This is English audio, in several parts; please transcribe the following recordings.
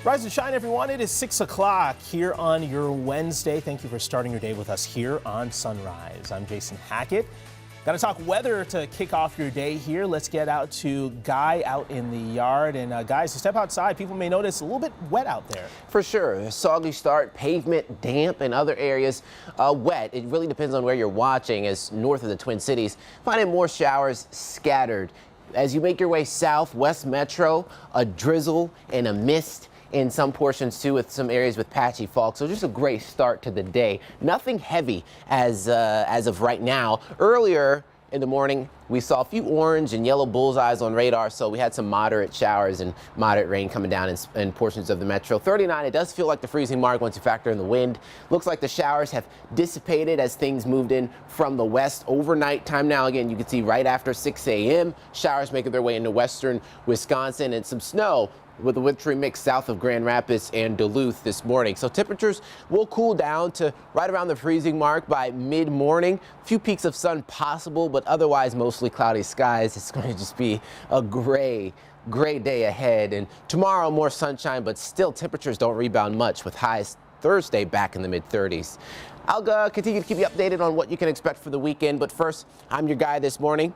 Rise and shine, everyone. It is 6 o'clock here on your Wednesday. Thank you for starting your day with us here on Sunrise. I'm Jason Hackett. Got to talk weather to kick off your day here. Let's get out to Guy out in the yard. And guys, to step outside, people may notice a little bit wet out there. For sure. A soggy start, pavement damp, and other areas wet. It really depends on where you're watching, as north of the Twin Cities, finding more showers scattered. As you make your way south, West Metro, a drizzle and a mist in some portions too, with some areas with patchy fog. So just a great start to the day. Nothing heavy as of right now. Earlier in the morning, we saw a few orange and yellow bullseyes on radar, so we had some moderate showers and moderate rain coming down in portions of the metro. 39, it does feel like the freezing mark once you factor in the wind. Looks like the showers have dissipated as things moved in from the west overnight time. Now, again, you can see right after 6 a.m., showers making their way into western Wisconsin, and some snow with a wintry mix south of Grand Rapids and Duluth this morning. So temperatures will cool down to right around the freezing mark by mid-morning. A few peaks of sun possible, but otherwise mostly cloudy skies. It's going to just be a gray day ahead. And tomorrow more sunshine, but still temperatures don't rebound much, with highs Thursday back in the mid-30s. I'll continue to keep you updated on what you can expect for the weekend. But first, I'm your guy this morning,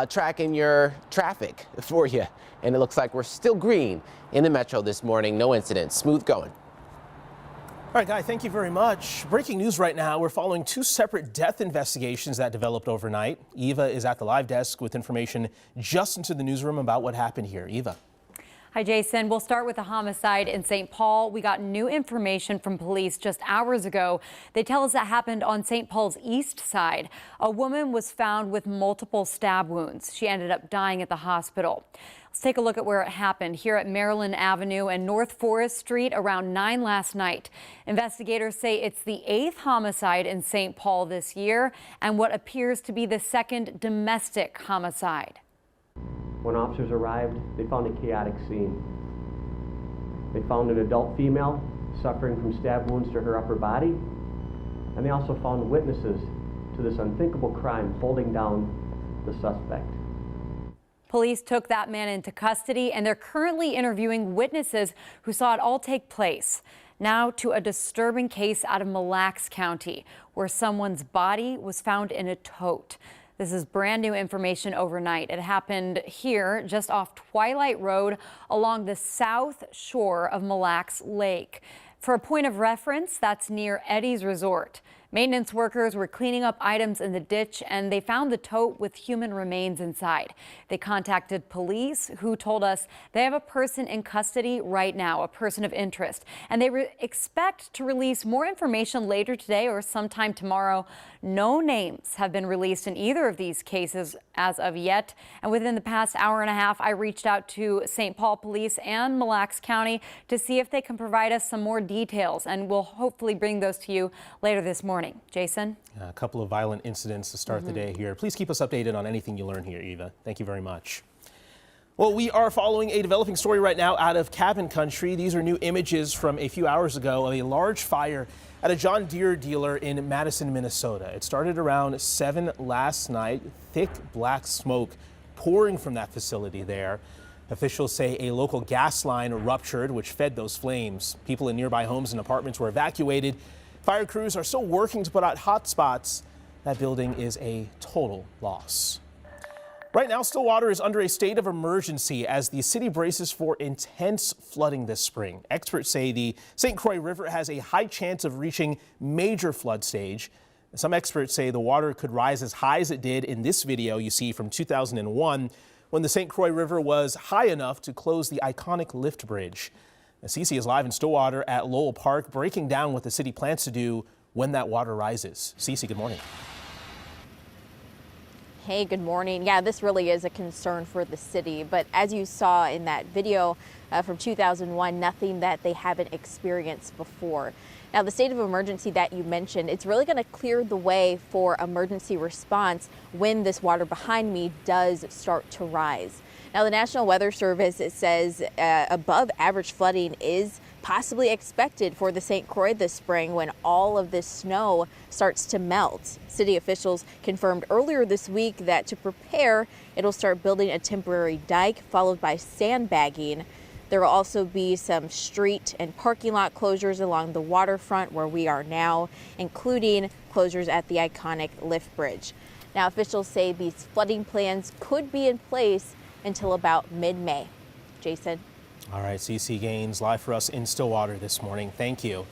tracking your traffic for you. And it looks like we're still green in the metro this morning. No incidents. Smooth going. All right, Guy, thank you very much. Breaking news right now. We're following two separate death investigations that developed overnight. Eva is at the live desk with information just into the newsroom about what happened here. Eva. Hi, Jason. We'll start with a homicide in St. Paul. We got new information from police just hours ago. They tell us that happened on St. Paul's east side. A woman was found with multiple stab wounds. She ended up dying at the hospital. Let's take a look at where it happened, here at Maryland Avenue and North Forest Street around 9 last night. Investigators say it's the 8th homicide in St. Paul this year and what appears to be the second domestic homicide. When officers arrived, they found a chaotic scene. They found an adult female suffering from stab wounds to her upper body, and they also found witnesses to this unthinkable crime holding down the suspect. Police took that man into custody, and they're currently interviewing witnesses who saw it all take place. Now to a disturbing case out of Mille Lacs County, where someone's body was found in a tote. This is brand new information overnight. It happened here just off Twilight Road along the south shore of Mille Lacs Lake. For a point of reference, that's near Eddie's Resort. Maintenance workers were cleaning up items in the ditch and they found the tote with human remains inside. They contacted police, who told us they have a person in custody right now, a person of interest, and they expect to release more information later today or sometime tomorrow. No names have been released in either of these cases as of yet. And within the past hour and a half, I reached out to St. Paul Police and Mille Lacs County to see if they can provide us some more details, and we'll hopefully bring those to you later this morning. Jason? A couple of violent incidents to start the day here. Please keep us updated on anything you learn here, Eva. Thank you very much. Well, we are following a developing story right now out of Cabin Country. These are new images from a few hours ago of a large fire at a John Deere dealer in Madison, Minnesota. It started around 7 last night. Thick black smoke pouring from that facility there. Officials say a local gas line ruptured, which fed those flames. People in nearby homes and apartments were evacuated. Fire crews are still working to put out hot spots. That building is a total loss. Right now, Stillwater is under a state of emergency as the city braces for intense flooding this spring. Experts say the St. Croix River has a high chance of reaching major flood stage. Some experts say the water could rise as high as it did in this video you see from 2001, when the St. Croix River was high enough to close the iconic lift bridge. Cece is live in Stillwater at Lowell Park, breaking down what the city plans to do when that water rises. Cece, good morning. Hey, good morning. Yeah, this really is a concern for the city, but as you saw in that video from 2001, nothing that they haven't experienced before. Now, the state of emergency that you mentioned, it's really going to clear the way for emergency response when this water behind me does start to rise. Now, the National Weather Service, it says above average flooding is possibly expected for the St. Croix this spring when all of this snow starts to melt. City officials confirmed earlier this week that to prepare, it'll start building a temporary dike followed by sandbagging. There will also be some street and parking lot closures along the waterfront where we are now, including closures at the iconic Lift Bridge. Now, officials say these flooding plans could be in place until about mid-May. Jason. All right, CC Gaines live for us in Stillwater this morning. Thank you.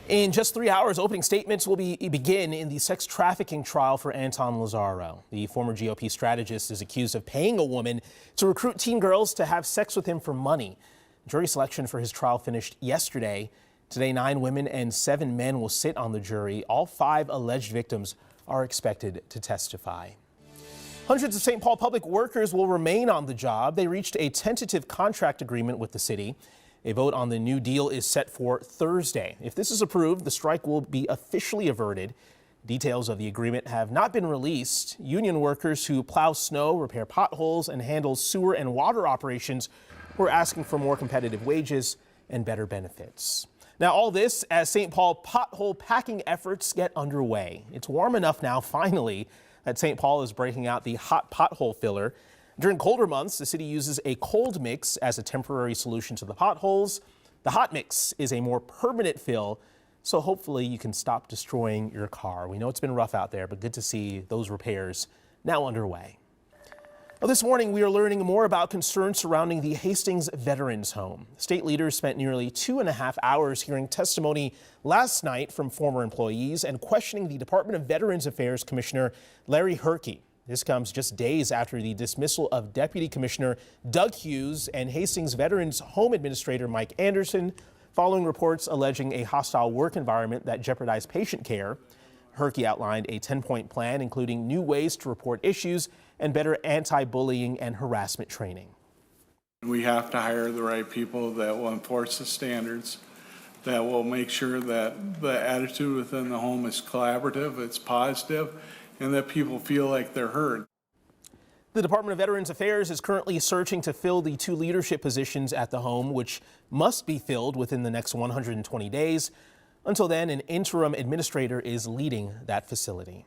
In just 3 hours, opening statements will begin in the sex trafficking trial for Anton Lazzaro. The former GOP strategist is accused of paying a woman to recruit teen girls to have sex with him for money. Jury selection for his trial finished yesterday. Today, 9 women and 7 men will sit on the jury. All 5 alleged victims are expected to testify. Hundreds of St. Paul public workers will remain on the job. They reached a tentative contract agreement with the city. A vote on the new deal is set for Thursday. If this is approved, the strike will be officially averted. Details of the agreement have not been released. Union workers who plow snow, repair potholes, and handle sewer and water operations were asking for more competitive wages and better benefits. Now, all this as St. Paul pothole packing efforts get underway. It's warm enough now, finally, that St. Paul is breaking out the hot pothole filler. During colder months, the city uses a cold mix as a temporary solution to the potholes. The hot mix is a more permanent fill, so hopefully you can stop destroying your car. We know it's been rough out there, but good to see those repairs now underway. Well, this morning, we are learning more about concerns surrounding the Hastings Veterans Home. State leaders spent nearly 2.5 hours hearing testimony last night from former employees and questioning the Department of Veterans Affairs Commissioner Larry Herkey. This comes just days after the dismissal of Deputy Commissioner Doug Hughes and Hastings Veterans Home Administrator Mike Anderson, following reports alleging a hostile work environment that jeopardized patient care. Herkey outlined a 10-point plan, including new ways to report issues and better anti-bullying and harassment training. We have to hire the right people that will enforce the standards, that will make sure that the attitude within the home is collaborative, it's positive, and that people feel like they're heard. The Department of Veterans Affairs is currently searching to fill the 2 leadership positions at the home, which must be filled within the next 120 days. Until then, an interim administrator is leading that facility.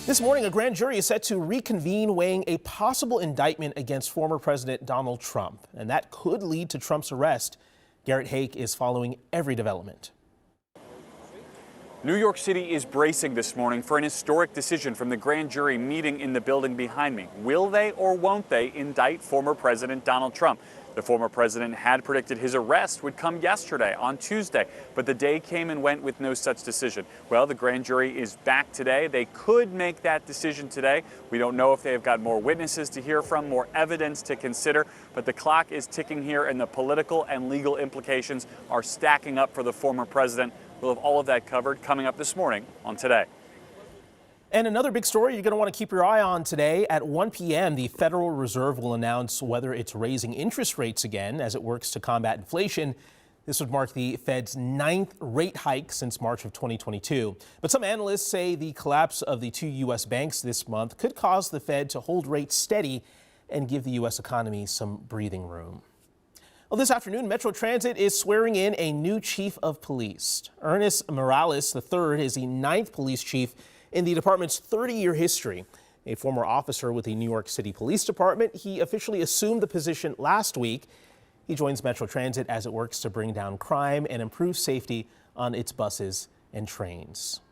This morning, a grand jury is set to reconvene weighing a possible indictment against former President Donald Trump, and that could lead to Trump's arrest. Garrett Hake is following every development. New York City is bracing this morning for an historic decision from the grand jury meeting in the building behind me. Will they or won't they indict former President Donald Trump? The former president had predicted his arrest would come yesterday on Tuesday, but the day came and went with no such decision. Well, the grand jury is back today. They could make that decision today. We don't know if they have got more witnesses to hear from, more evidence to consider, but the clock is ticking here and the political and legal implications are stacking up for the former president. We'll have all of that covered coming up this morning on Today. And another big story you're going to want to keep your eye on today. At 1 p.m., the Federal Reserve will announce whether it's raising interest rates again as it works to combat inflation. This would mark the Fed's 9th rate hike since March of 2022. But some analysts say the collapse of the 2 U.S. banks this month could cause the Fed to hold rates steady and give the U.S. economy some breathing room. Well, this afternoon, Metro Transit is swearing in a new chief of police. Ernest Morales III is the 9th police chief in the department's 30-year history. A former officer with the New York City Police Department, he officially assumed the position last week. He joins Metro Transit as it works to bring down crime and improve safety on its buses and trains.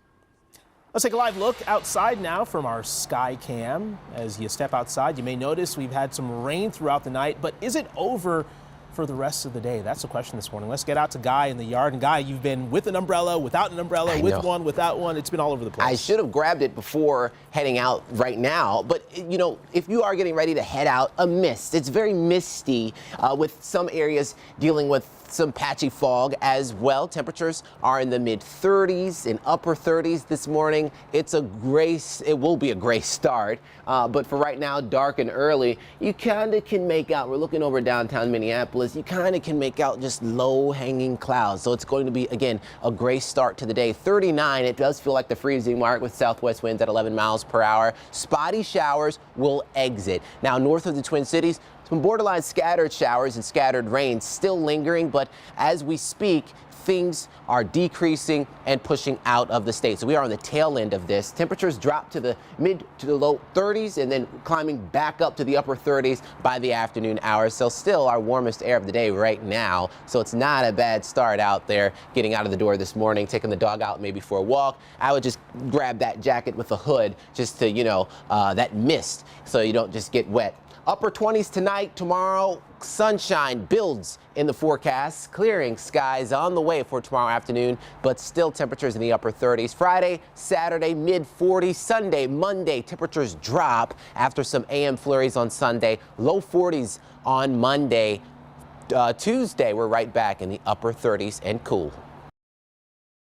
Let's take a live look outside now from our sky cam. As you step outside, you may notice we've had some rain throughout the night, but is it over for the rest of the day? That's the question this morning. Let's get out to Guy in the yard. And Guy, you've been with an umbrella, without an umbrella, with one, without one. It's been all over the place. I should have grabbed it before heading out right now. But, you know, if you are getting ready to head out, a mist. It's very misty with some areas dealing with some patchy fog as well. Temperatures are in the mid-30s and upper 30s this morning. It will be a gray start, but for right now, dark and early, you kind of can make out, we're looking over downtown Minneapolis, you kind of can make out just low-hanging clouds. So it's going to be, again, a gray start to the day. 39, it does feel like the freezing mark with southwest winds at 11 miles per hour. Spotty showers will exit. Now, north of the Twin Cities, Some borderline scattered showers and scattered rain still lingering, but as we speak, things are decreasing and pushing out of the state. So we are on the tail end of this. Temperatures drop to the mid to the low 30s and then climbing back up to the upper 30s by the afternoon hours. So still our warmest air of the day right now. So it's not a bad start out there getting out of the door this morning, taking the dog out maybe for a walk. I would just grab that jacket with a hood just to, that mist so you don't just get wet. Upper 20s tonight, tomorrow, sunshine builds in the forecast, clearing skies on the way for tomorrow afternoon, but still temperatures in the upper 30s. Friday, Saturday, mid 40s. Sunday, Monday, temperatures drop after some AM flurries on Sunday, low 40s on Monday. Tuesday, we're right back in the upper 30s and cool.